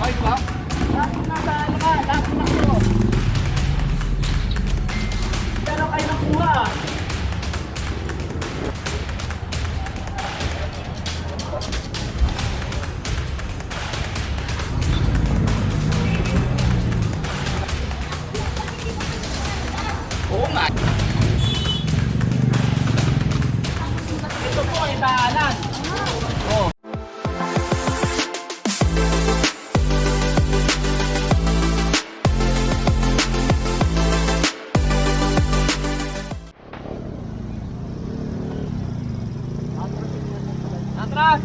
Ay ba? Nasa ano ka? Lapit na ko. Pero kayo nakuha. Oo nga. Ito po ay daanan. Oo. Atras!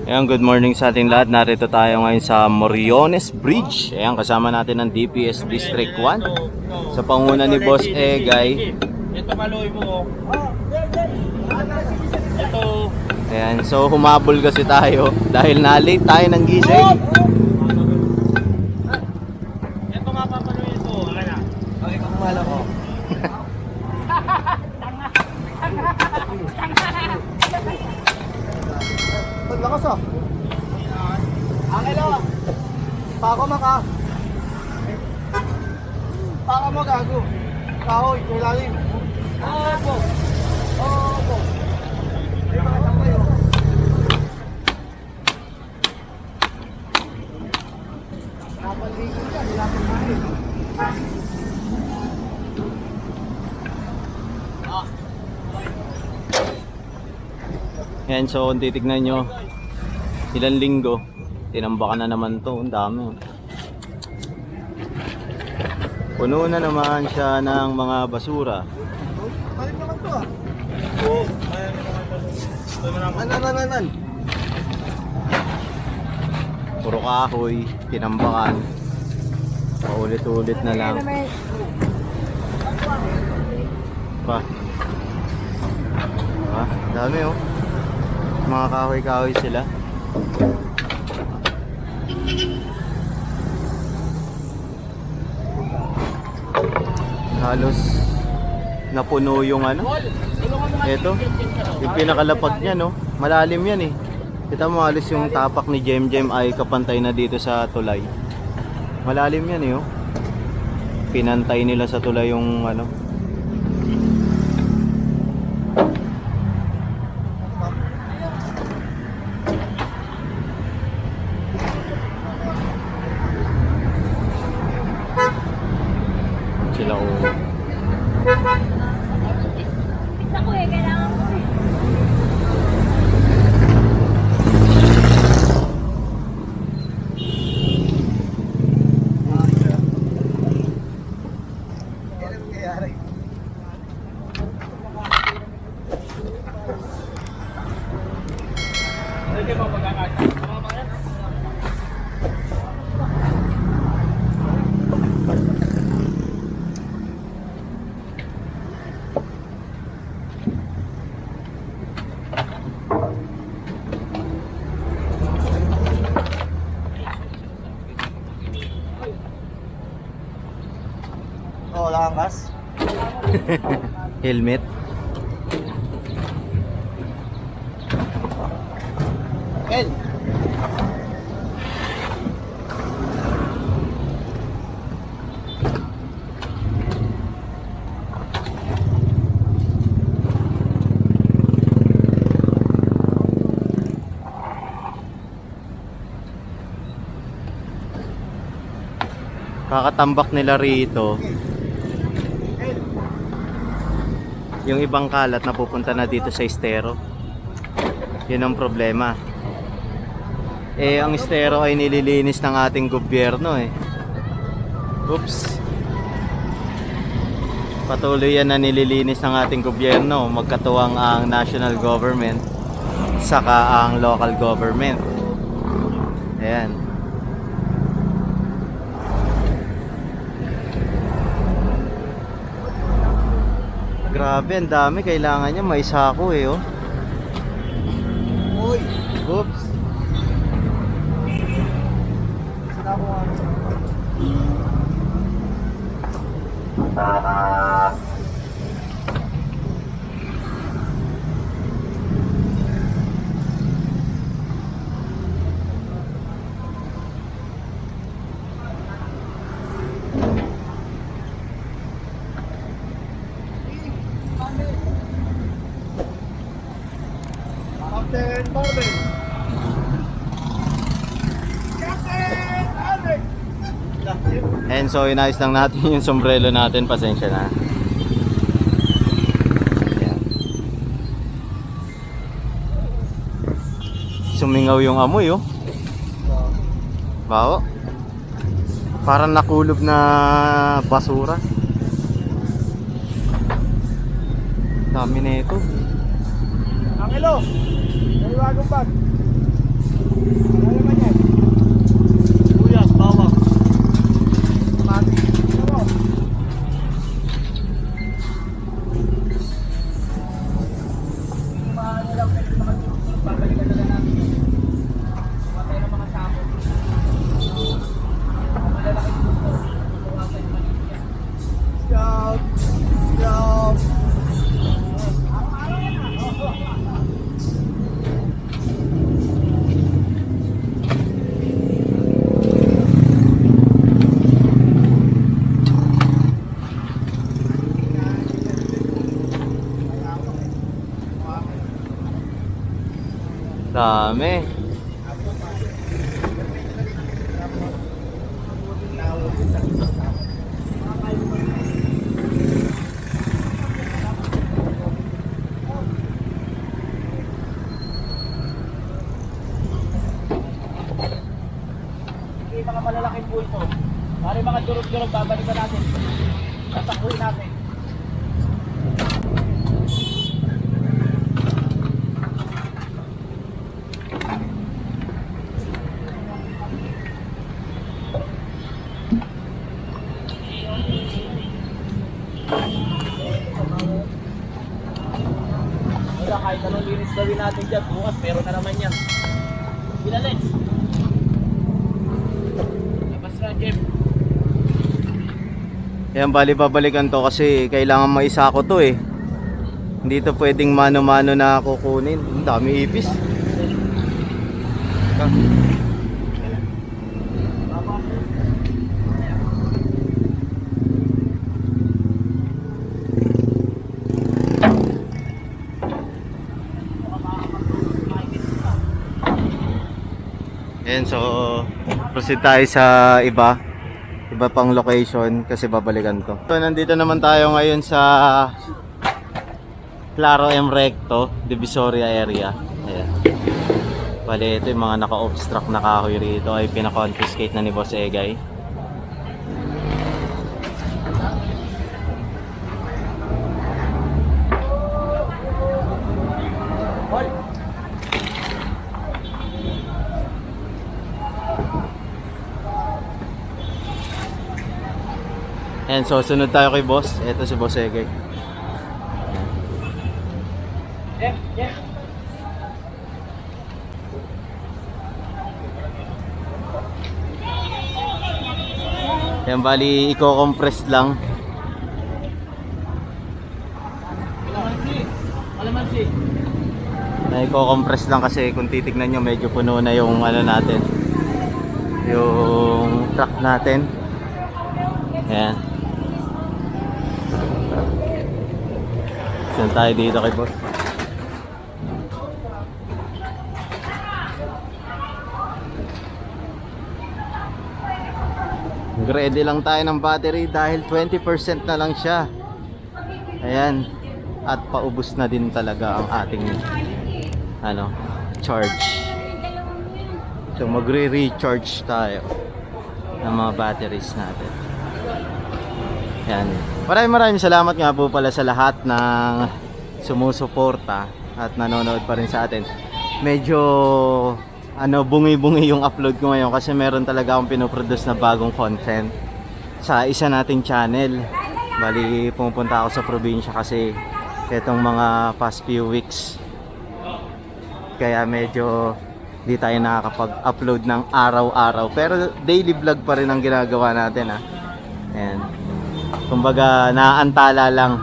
Ayan, good morning sa ating lahat. Narito tayo ngayon sa Moriones Bridge. Ayan, kasama natin ang DPS District 1 sa panguna ni Boss Egay. Ito kaloy mo. Ito. Ayan, so humabol kasi tayo dahil na-late tayo ng gising. Ito nga papaloy ito. Okay na. Okay, kumala ko. Lakas ah. Angelo. Pako maka. Pako mo gago. Kahoy, kulalim. Opo. Opo. Napaligo ka, nilapit tayo. Ayan, so kung titignan nyo, ilang linggo, tinambakan na naman to. Ang dami. Puno na naman siya ng mga basura. Balik naman to ah. Oo. Nan. Puro kahoy, tinambakan. Paulit-ulit na lang. Pa. Ah, dami oh. Mga kahoy-kahoy sila. Halos napuno yung ano. Ito, yung pinakalapag niya no. Malalim yan eh. Kita mo halos yung tapak ni Jem Jem ay kapantay na dito sa tulay. Malalim yan eh oh. Pinantay nila sa tulay yung ano. Sila oh. Isa ko eh, kailangan ko eh. Hindi mo pagkakasya. Oh, wala kang gas. Helmet. Ken. Kakatambak nila rito. Yung ibang kalat na pupunta na dito sa estero. Yun ang problema. Eh, ang estero ay nililinis ng ating gobyerno eh. Oops. Patuloy yan na nililinis ng ating gobyerno. Magkatuwang ang national government saka ang local government. Ayan. Grabe, ang dami. Kailangan niya may sako eh, oh. Uy! Oops. Sila ko ano. Captain Marvin! Captain Marvin! And so, inayos lang natin yung sombrero natin. Pasensya na. Ayan. Sumingaw yung amoy, oh. Baho. Parang nakulob na basura. Dami na ito. Angelo! May bagong bag. Ano naman yan? Sibuyas, bawang. Mati. Ano mo? Scout! Scout! Dami. Yung mga malalaking bulto. Pare mga durog-durog, babalikan natin. Tatakbuhin natin. Kaya kahit anong linis gawin natin dyan, bukas meron na naman yan. Ilalis! Labas na, Jeff. Yan, bali babalikan to kasi kailangan maisako to eh. Hindi to pwedeng mano-mano na kukunin. Ang dami ipis. Yan, so proceed tayo sa iba pang location kasi babalikan to. So nandito naman tayo ngayon sa Claro M Recto, Divisoria area. Ayan. Bali ito yung mga naka-obstruct na kahoy rito ay pinakonfiscate na ni Boss Egay. And so sunod tayo kay Boss. Ito si Boss Egay. Jeff, Jeff. Yan, bali i-compress lang. Kalamansi. Na i-compress lang kasi kung titignan nyo medyo puno na yung ano natin. Yung truck natin. Yan. Saan tayo dito kay Boss? Ready lang tayo ng battery dahil 20% na lang siya. Ayan. At paubos na din talaga ang ating charge. So magre-recharge tayo ng mga batteries natin. Ayan. Maraming salamat nga po pala sa lahat ng sumusuporta at nanonood pa rin sa atin. Medyo bungi-bungi yung upload ko ngayon kasi meron talaga akong pinoproduce na bagong content sa isa nating channel. Bali pumunta ako sa probinsya kasi itong mga past few weeks. Kaya medyo di tayo nakakapag-upload ng araw-araw. Pero daily vlog pa rin ang ginagawa natin ha. Ayan. Kumbaga naantala lang.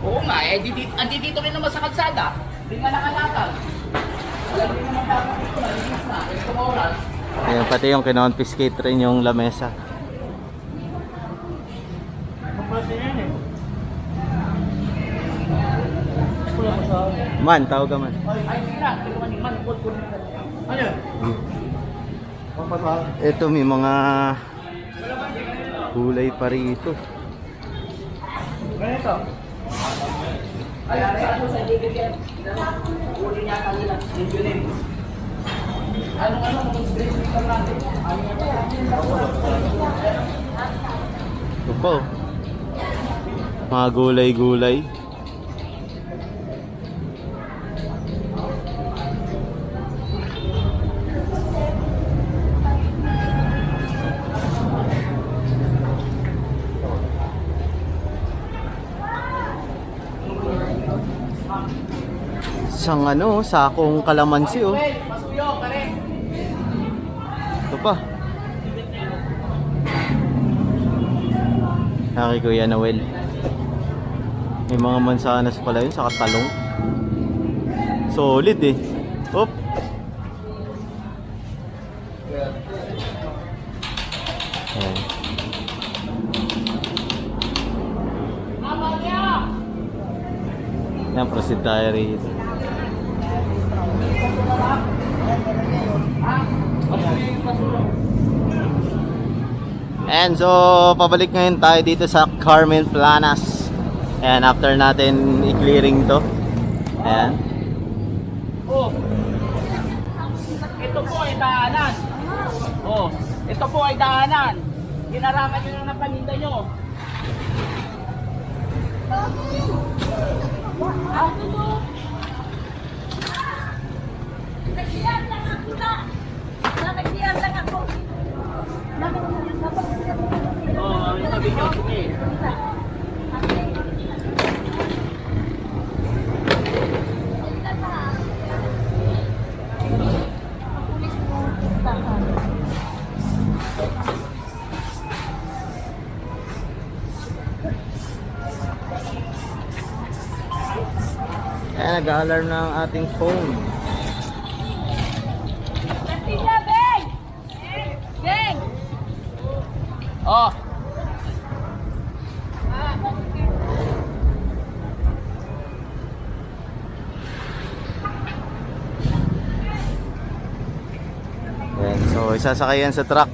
Oo nga, eh, dito rin naman sa kalsada. Hindi ka nakalakal. Alam mo naman dapat ito, malinis na. Ito oras. Ayan, pati yung kinonfiscate rin yung lamesa. Man, tawag ka man. Ay, sila. Ito man yung manipod ko. Ano? Ito may mga gulay pa rito. Ganito. Kaya sa ano sa bibigyan. Uli niya kanina. Yung ano, drink natin. Ito po. Mga gulay-gulay. Isang ano, sakong kalamansi oh. Masuyo, pare. Ito pa. Kay Kuya Noel. May mga mansanas pala yun, saka talong. Solid eh. Op. Ayan. Yan, proceed tayo rito. And so, pabalik ngayon tayo dito sa Carmen Planas. And after natin i-clearing to. Ayan. Oh. Ito po ay daanan. Oh, ito po ay daanan. Ginarangan nyo ng paninda nyo. Nagsiyan lang ako na. Nagsiyan lang ako. Oh, yung sabi nyo. Sige. Ayan, nag-alarm na ang ating phone. Nagsiyan, Beng! Beng! Oh. Ayan, so isasakay yan sa truck.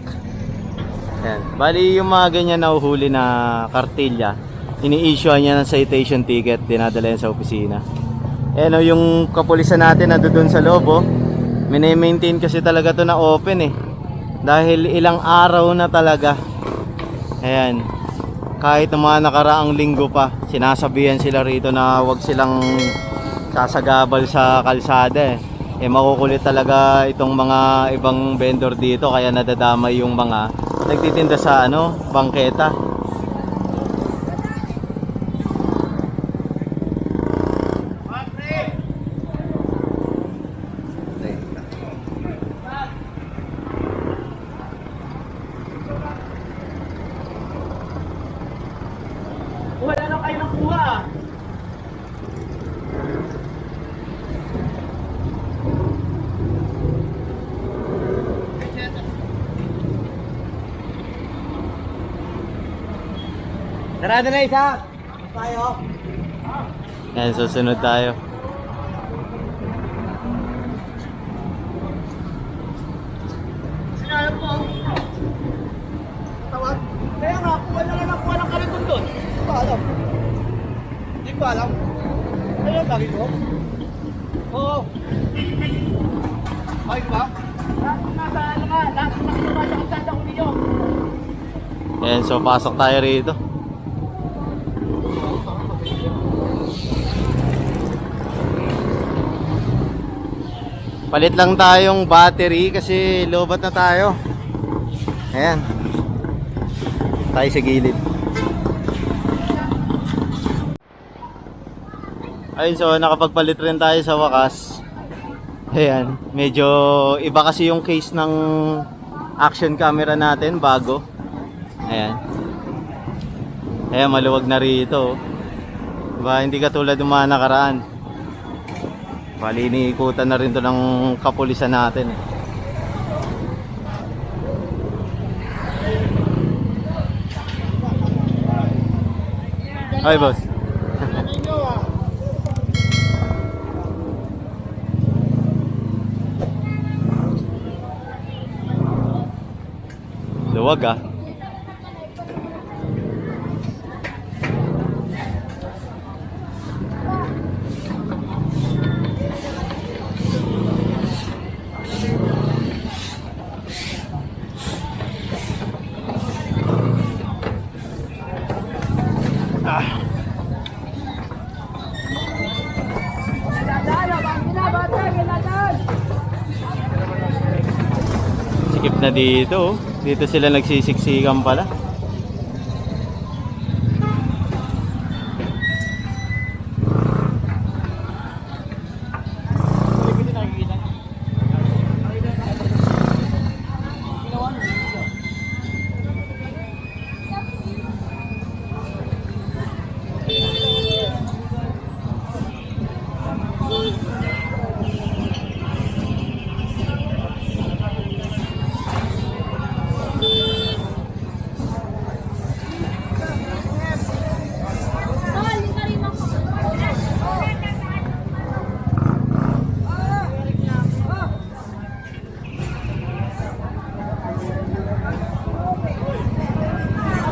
Ayan. Bali yung mga ganyan na uhuli na kartilya, ini-issue niya ng citation ticket, dinadala yan sa opisina. Ayan o, yung kapulisan natin na doon sa loob oh. Mini-maintain kasi talaga to na open eh. Dahil ilang araw na talaga. Ayan. Kahit ng mga nakaraang linggo pa, sinasabihan sila rito na wag silang sasagabal sa kalsada eh. Eh makukulit talaga itong mga ibang vendor dito, kaya nadadamay yung mga nagtitinda sa ano, bangketa. Wala na kayo ng kuha. Sarado na isa. Tayo. Ayan, susunod tayo. Sinayang po. Tawag. Kaya nga, kuha na lang ang kuha ng kariton doon. Hindi ko alam. Hindi ko alam. Ayun, lagi ko. Oo. Ay ba? Lahat ng nasa ano nga, lahat ng nakinuha sa kalsada ko ninyo. Ayan, so pasok tayo rito. Palit lang tayong battery kasi lobat na tayo. Ayan. Tayo sa gilid. Ayun, so nakapagpalit rin tayo sa wakas. Ayan, medyo iba kasi yung case ng action camera natin, bago. Ayan. Ayan, maluwag na rito. Diba, hindi katulad ng mga nakaraan. Bali, iniikutan na rin to ng kapulisan natin. Ay, boss. Luwag ah. Sikip na dito, oh. Dito sila nagsisiksikan pala.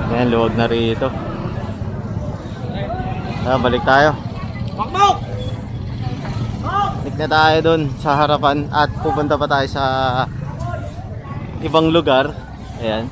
Ayan, luwag na rito. Balik tayo. Makmok! Balik na tayo dun sa harapan at pupunta pa tayo sa ibang lugar. Ayan.